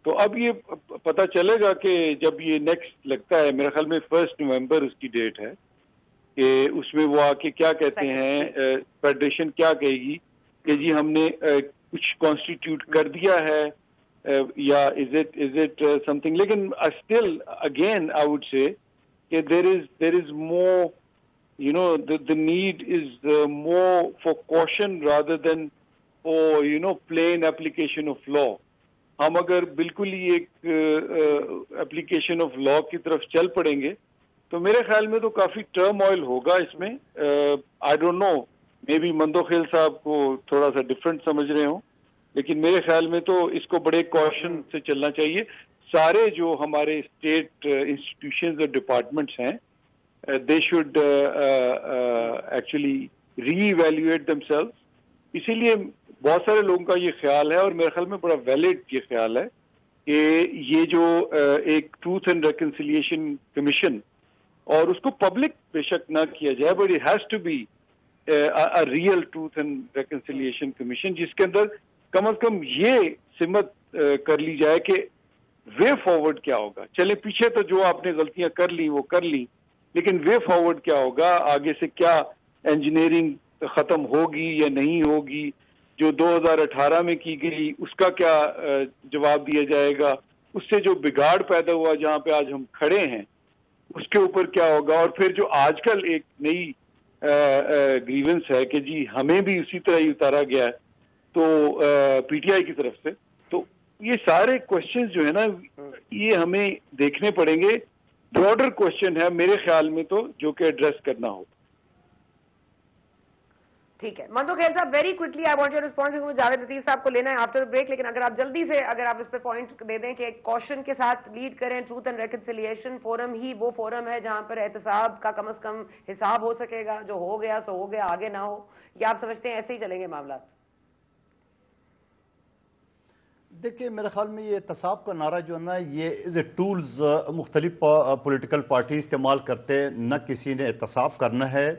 تو اب یہ پتہ چلے گا کہ جب یہ نیکسٹ لگتا ہے، میرا خیال میں 1 نومبر اس کی ڈیٹ ہے، کہ اس میں وہ آ کے کیا کہتے ہیں، فیڈریشن کیا کہے گی کہ جی ہم نے کچھ کانسٹیٹیوٹ کر دیا ہے یا از اٹ سم تھنگ، لیکن still again I would say کہ دیر از مور the need is more for caution rather than for plain application of law. ہم اگر بالکل ہی ایک اپلیکیشن آف لا کی طرف چل پڑیں گے تو میرے خیال میں تو کافی ٹرم آئل ہوگا اس میں۔ I don't know, maybe Mandokhail صاحب کو تھوڑا سا ڈفرینٹ سمجھ رہے ہوں، لیکن میرے خیال میں تو اس کو بڑے کوشن سے چلنا چاہیے. سارے جو ہمارے اسٹیٹ انسٹیٹیوشنز اور ڈپارٹمنٹس ہیں they should actually re-evaluate themselves. اسی لیے بہت سارے لوگوں کا یہ خیال ہے اور میرے خیال میں بڑا ویلڈ یہ خیال ہے کہ یہ جو ایک ٹروتھ اینڈ ریکنسیلیشن کمیشن اور اس کو پبلک بے شک نہ کیا جائے but it has to be real truth and reconciliation commission جس کے اندر کم از کم یہ سمت کر لی جائے کہ وے فارورڈ کیا ہوگا. چلے پیچھے تو جو آپ نے غلطیاں کر لی وہ کر لی لیکن وے فارورڈ کیا ہوگا, آگے سے کیا انجینئرنگ ختم ہوگی یا نہیں ہوگی, جو 2018 میں کی گئی اس کا کیا جواب دیا جائے گا, اس سے جو بگاڑ پیدا ہوا جہاں پہ آج ہم کھڑے ہیں اس کے اوپر کیا ہوگا, اور پھر جو آج کل ایک نئی گریونس ہے کہ جی ہمیں بھی اسی طرح ہی اتارا گیا ہے تو پی ٹی آئی کی طرف سے. تو یہ سارے کوشچنز جو ہے نا یہ ہمیں دیکھنے پڑیں گے. براڈر کوشچن ہے میرے خیال میں تو جو کہ ایڈریس کرنا ہو. ٹھیک ہے مندو خیل صاحب, very quickly I want your response. Javed Latif صاحب کو لینا ہے آفٹر بریک, لیکن اگر آپ جلدی سے اگر آپ اس پہ پوائنٹ دے دیں کہ ایک کوشن کے ساتھ لیڈ کریں. ٹروتھ اینڈ ریکنسیلیشن فورم ہی وہ فورم ہے جہاں پر احتساب کا کم از کم حساب ہو سکے گا, جو ہو گیا سو ہو گیا, آگے نہ ہو, یا آپ سمجھتے ہیں ایسے ہی چلیں گے معاملات؟ دیکھیں میرے خیال میں یہ احتساب کا نعرہ جو ہے نا یہ ایز اے ٹولز مختلف پولیٹیکل پارٹی استعمال کرتے ہیں. نہ کسی نے احتساب کرنا ہے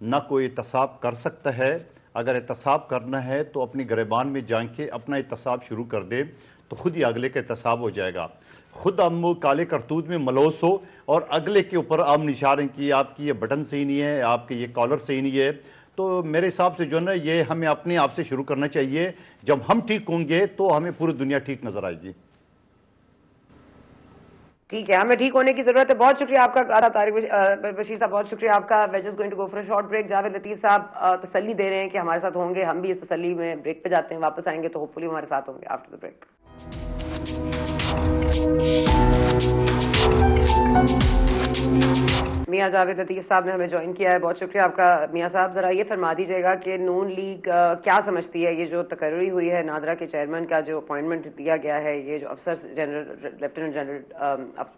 نہ کوئی احتساب کر سکتا ہے. اگر احتساب کرنا ہے تو اپنی گریبان میں جان کے اپنا احتساب شروع کر دے تو خود ہی اگلے کا احتساب ہو جائے گا. خود ہم کالے کرتوت میں ملوث ہو اور اگلے کے اوپر آپ نشان کی آپ کی یہ بٹن صحیح نہیں ہے, آپ کے یہ کالر صحیح نہیں ہے, تو میرے حساب سے جو ہے نا یہ ہمیں اپنے آپ سے شروع کرنا چاہیے. جب ہم ٹھیک ہوں گے تو ہمیں پوری دنیا ٹھیک نظر آئے گی. ٹھیک ہے, ہمیں ٹھیک ہونے کی ضرورت ہے. بہت شکریہ آپ کا طارق بشیر صاحب, بہت شکریہ آپ کا. We just going to go for a short break. Javed Latif صاحب تسلی دے رہے ہیں کہ ہمارے ساتھ ہوں گے, ہم بھی اس تسلی میں بریک پہ جاتے ہیں, واپس آئیں گے تو ہوپ فلی ہمارے ساتھ ہوں گے آفٹر دا بریک. میاں جاوید لطیف صاحب نے ہمیں جوائن کیا ہے, بہت شکریہ آپ کا. میاں صاحب ذرا یہ فرما دیجیے گا کہ نون لیگ کیا سمجھتی ہے یہ جو تقرری ہوئی ہے نادرا کے چیئرمین کا جو اپوائنٹمنٹ دیا گیا ہے, یہ جو افسر جنرل لیفٹیننٹ جنرل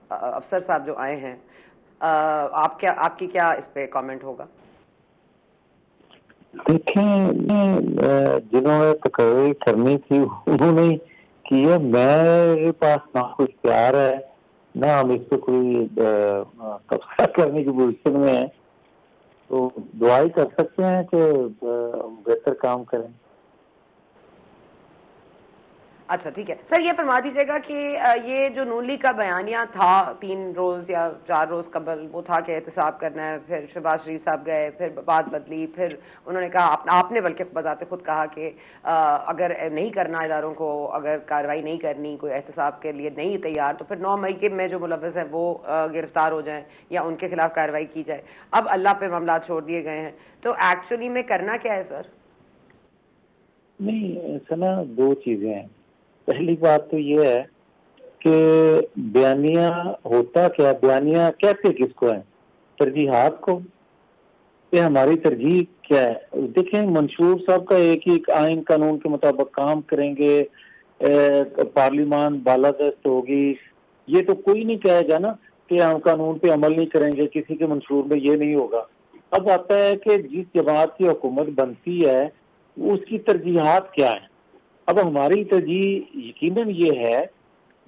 افسر صاحب جو آئے ہیں, آپ کی کیا اس پہ کامنٹ ہوگا؟ دیکھیں جنہوں نے تقرری کرنی تھی انہوں نے کی ہے. میرے پاس نہ کچھ پیار ہے نہ ہم اس پہ کوئی تبصرہ کرنے کی پوزیشن میں ہیں, تو دعائی کر سکتے ہیں کہ بہتر کام کریں. اچھا ٹھیک ہے سر, یہ فرما دیجیے گا کہ یہ جو نون لیگ کا بیانیہ تھا 3 روز یا 4 روز قبل, وہ تھا کہ احتساب کرنا ہے, پھر شہباز شریف صاحب گئے, پھر بات بدلی, پھر انہوں نے کہا, آپ نے بلکہ بذات خود کہا کہ اگر نہیں کرنا اداروں کو, اگر کارروائی نہیں کرنی, کوئی احتساب کے لیے نہیں تیار, تو پھر 9 مئی کے میں جو ملوث ہیں وہ گرفتار ہو جائیں یا ان کے خلاف کارروائی کی جائے. اب اللہ پہ معاملات چھوڑ دیے گئے ہیں, تو ایکچولی میں کرنا کیا ہے سر؟ نہیں سنا, 2 چیزیں ہیں. پہلی بات تو یہ ہے کہ بیانیہ ہوتا کیا, بیانیہ کہتے کس کو ہیں؟ ترجیحات کو. کہ ہماری ترجیح کیا ہے؟ دیکھیں منشور صاحب کا ایک ہی آئین قانون کے مطابق کام کریں گے, پارلیمان بالادست ہوگی, یہ تو کوئی نہیں کہے گا نا کہ ہم قانون پہ عمل نہیں کریں گے, کسی کے منشور میں یہ نہیں ہوگا. اب آتا ہے کہ جس جماعت کی حکومت بنتی ہے اس کی ترجیحات کیا ہیں. اب ہماری ترجیح یقیناً یہ ہے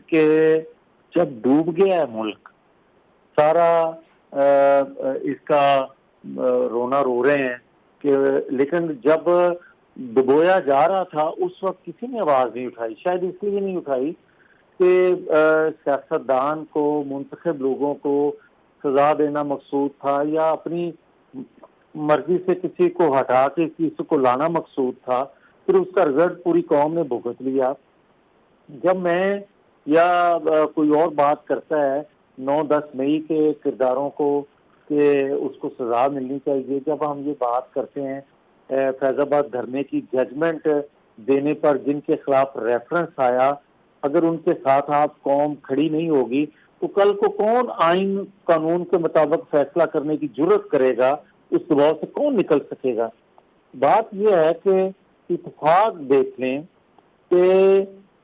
کہ جب ڈوب گیا ہے ملک سارا, اس کا رونا رو رہے ہیں کہ, لیکن جب ڈبویا جا رہا تھا اس وقت کسی نے آواز نہیں اٹھائی. شاید اس لیے نہیں اٹھائی کہ سیاستدان کو, منتخب لوگوں کو سزا دینا مقصود تھا یا اپنی مرضی سے کسی کو ہٹا کے کسی کو لانا مقصود تھا. پھر اس کا رزلٹ پوری قوم نے بھگت لیا. جب میں یا کوئی اور بات کرتا ہے 9-10 مئی کے کرداروں کو کہ اس کو سزا ملنی چاہیے, جب ہم یہ بات کرتے ہیں فیض آباد دھرنے کی ججمنٹ دینے پر جن کے خلاف ریفرنس آیا, اگر ان کے ساتھ آپ قوم کھڑی نہیں ہوگی تو کل کو کون آئین قانون کے مطابق فیصلہ کرنے کی جرت کرے گا؟ اس دباؤ سے کون نکل سکے گا؟ بات یہ ہے کہ اتفاق دیکھ لیں کہ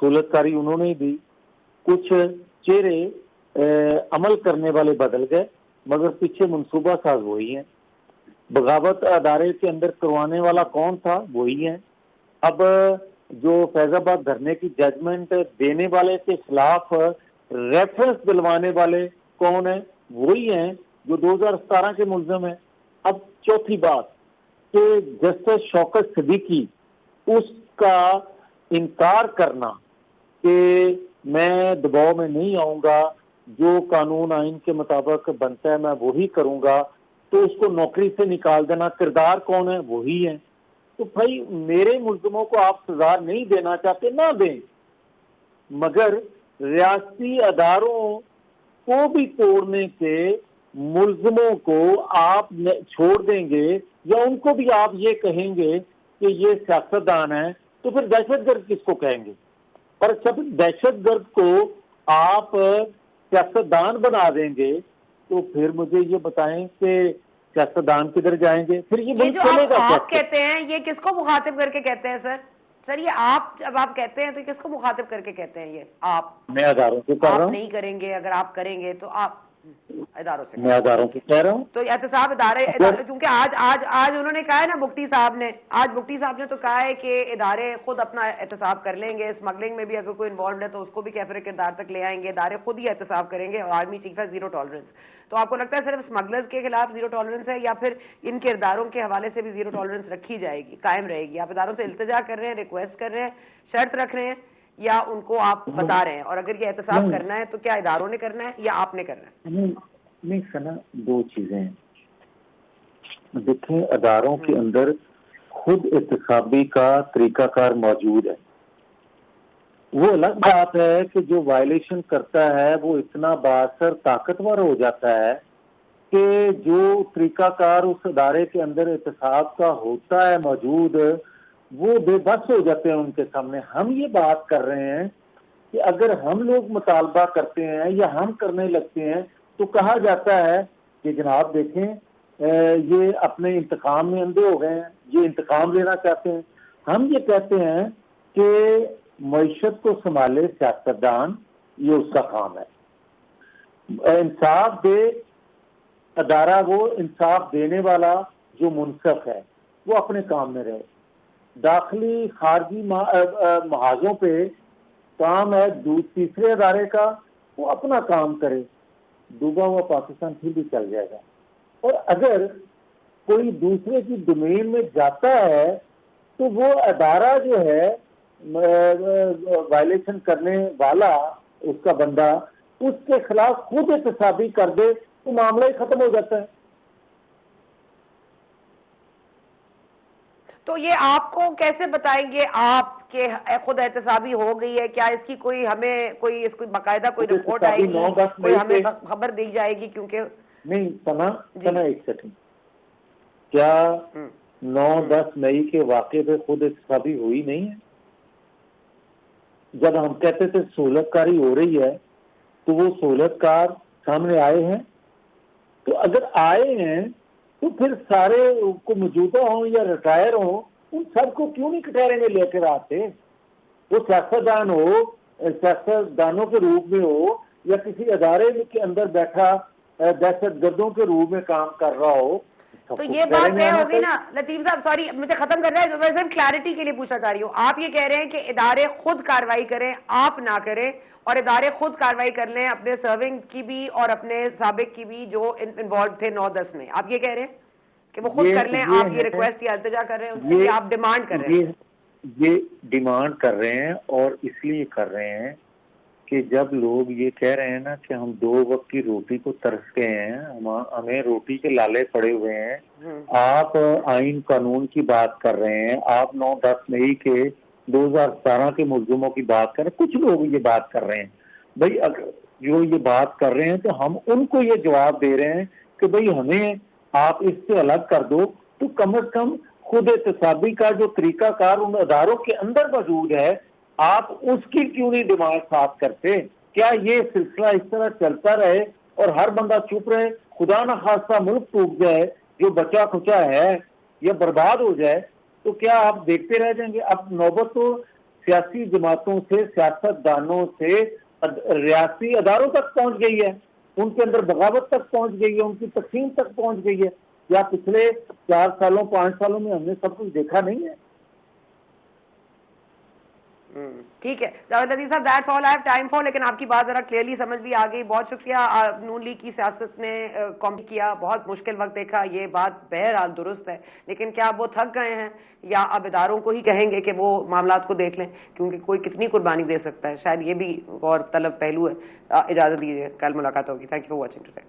سہولت کاری انہوں نے ہی دی, کچھ چہرے عمل کرنے والے بدل گئے مگر پیچھے منصوبہ ساز وہی ہیں. بغاوت ادارے کے اندر کروانے والا کون تھا, وہی ہیں. اب جو فیض آباد دھرنے کی ججمنٹ دینے والے کے خلاف ریفرنس دلوانے والے کون ہیں, وہی ہیں جو 2017 کے ملزم ہیں. اب چوتھی بات کہ جسٹس شوکت صدیقی اس کا انکار کرنا کہ میں دباؤ میں نہیں آؤں گا, جو قانون آئین کے مطابق بنتا ہے میں وہی کروں گا, تو اس کو نوکری سے نکال دینا. کردار کون ہے, وہی ہے. تو بھائی میرے ملزموں کو آپ سزا نہیں دینا چاہتے نہ دیں, مگر ریاستی اداروں کو بھی توڑنے سے ملزموں کو آپ چھوڑ دیں گے, یا ان کو بھی آپ یہ کہیں گے کہ یہ سیاستدان ہے, تو پھر دہشت گرد کس کو کہیں گے؟ اور جب دہشت گرد کو آپ سیاستدان بنا دیں گے تو پھر مجھے یہ بتائیں کہ سیاستدان کدھر جائیں گے؟ پھر یہ ملک چلے گا آپ کہتے ہیں یہ کس کو مخاطب کر کے کہتے ہیں سر یہ آپ جب آپ کہتے ہیں تو کس کو مخاطب کر کے کہتے ہیں؟ یہ آپ میں اداروں سے کر رہا آپ ہوں, نہیں کریں گے, اگر آپ کریں گے تو آپ اداروں سے میں اداروں سے کہہ رہا ہوں. تو احتساب ادارے کیونکہ آج انہوں نے کہا ہے نا, بگٹی صاحب نے تو کہا ہے کہ ادارے خود اپنا احتساب کر لیں گے. اسمگلنگ میں بھی اگر کوئی انوالوڈ ہے تو اس کو بھی کیفر کردار تک لے آئیں گے, ادارے خود ہی احتساب کریں گے, اور آرمی چیف ہے زیرو ٹالرنس. تو آپ کو لگتا ہے صرف اسمگلرز کے خلاف زیرو ٹالرنس ہے, یا پھر ان کرداروں کے حوالے سے بھی زیرو ٹالرنس رکھی جائے گی, قائم رہے گی؟ آپ اداروں سے التجا کر رہے ہیں, ریکویسٹ کر رہے ہیں, شرط رکھ رہے ہیں, یا ان کو آپ بتا رہے ہیں؟ اور اگر یہ احتساب کرنا ہے تو کیا اداروں نے کرنا ہے یا آپ نے کرنا ہے؟ نہیں سنا, دو چیزیں ہیں. دیکھیں اداروں کے اندر خود احتسابی کا طریقہ کار موجود ہے. وہ الگ بات ہے کہ جو وائلیشن کرتا ہے وہ اتنا بااثر طاقتور ہو جاتا ہے کہ جو طریقہ کار اس ادارے کے اندر احتساب کا ہوتا ہے موجود, وہ بے بس ہو جاتے ہیں ان کے سامنے. ہم یہ بات کر رہے ہیں کہ اگر ہم لوگ مطالبہ کرتے ہیں یا ہم کرنے لگتے ہیں تو کہا جاتا ہے کہ جناب دیکھیں یہ اپنے انتقام میں اندھے ہو گئے ہیں, یہ انتقام لینا چاہتے ہیں. ہم یہ کہتے ہیں کہ معیشت کو سنبھالے سیاستدان, یہ اس کا کام ہے. انصاف دے ادارہ, وہ انصاف دینے والا جو منصف ہے وہ اپنے کام میں رہے. داخلی خارجی محاذوں پہ کام ہے تیسرے ادارے کا, وہ اپنا کام کرے. ڈوبا ہوا پاکستان پھر بھی چل جائے گا. اور اگر کوئی دوسرے کی ڈومین میں جاتا ہے تو وہ ادارہ جو ہے وائلیشن کرنے والا, اس کا بندہ, اس کے خلاف خود احتسابی کر دے تو معاملہ ہی ختم ہو جاتا ہے. تو یہ آپ کو کیسے بتائیں گے آپ کہ خود احتسابی ہو گئی ہے؟ کیا اس کی کوئی ہمیں کوئی اس کو باقاعدہ کوئی رپورٹ آئے گی, کوئی ہمیں خبر دی جائے گی؟ کیونکہ نہیں سنا ایک سیکنڈ, کیا 9-10 مئی کے واقعے پہ خود احتسابی ہوئی نہیں ہے؟ جب ہم کہتے تھے سہولت کاری ہو رہی ہے تو وہ سہولت کار سامنے آئے ہیں. تو اگر آئے ہیں تو پھر سارے کو موجودہ ہوں یا ریٹائر ہوں, ان سب کو کیوں نہیں کٹہرے میں لے کر آتے؟ وہ سیاستدان ہو, سیاستدانوں کے روپ میں ہو, یا کسی ادارے کے اندر بیٹھا دہشت گردوں کے روپ میں کام کر رہا ہو. تو یہ بات طے ہوگی نا لطیف صاحب, سوری مجھے ختم کرنا ہے, میں صرف کلیئرٹی کے لیے پوچھنا چاہ رہی ہوں. آپ یہ کہہ رہے ہیں کہ ادارے خود کارروائی کریں, آپ نہ کریں, اور ادارے خود کارروائی کر لیں اپنے سرونگ کی بھی اور اپنے سابق کی بھی جو انوالو تھے 9-10 میں. آپ یہ کہہ رہے ہیں کہ وہ خود کر لیں؟ آپ یہ ریکویسٹ یا التجا کر رہے ہیں ان سے, آپ ڈیمانڈ کر رہے ہیں؟ یہ ڈیمانڈ کر رہے ہیں, اور اس لیے کر رہے ہیں کہ جب لوگ یہ کہہ رہے ہیں نا کہ ہم 2 وقت کی روٹی کو ترستے ہیں, ہمیں روٹی کے لالے پڑے ہوئے ہیں, آپ آئین قانون کی بات کر رہے ہیں, آپ 9-10 مئی کے 2017 کے ملزموں کی بات کر رہے ہیں, کچھ لوگ یہ بات کر رہے ہیں. بھائی اگر جو یہ بات کر رہے ہیں تو ہم ان کو یہ جواب دے رہے ہیں کہ بھئی ہمیں آپ اس سے الگ کر دو, تو کم از کم خود احتسابی کا جو طریقہ کار ان اداروں کے اندر موجود ہے, آپ اس کی کیوں نہیں ڈیمانڈ صاف کرتے؟ کیا یہ سلسلہ اس طرح چلتا رہے اور ہر بندہ چپ رہے, خدا نہ خواستہ ملک ٹوٹ جائے, جو بچا کھچا ہے یا برباد ہو جائے, تو کیا آپ دیکھتے رہ جائیں گے؟ اب نوبت تو سیاسی جماعتوں سے، سیاست دانوں سے ریاستی اداروں تک پہنچ گئی ہے، ان کے اندر بغاوت تک پہنچ گئی ہے، ان کی تقسیم تک پہنچ گئی ہے. یا پچھلے 4 سالوں 5 سالوں میں ہم نے سب کچھ دیکھا نہیں ہے؟ ٹھیک ہے جاوید عزیز صاحب، that's all I have time for. لیکن آپ کی بات ذرا کلیئرلی سمجھ بھی آ گئی. بہت شکریہ. نون لیگ کی سیاست نے کام کیا، بہت مشکل وقت دیکھا، یہ بات بہرحال درست ہے. لیکن کیا اب وہ تھک گئے ہیں یا اب اداروں کو ہی کہیں گے کہ وہ معاملات کو دیکھ لیں؟ کیونکہ کوئی کتنی قربانی دے سکتا ہے، شاید یہ بھی غور طلب پہلو ہے. اجازت دیجیے، کل ملاقات ہوگی. Thank you for watching today.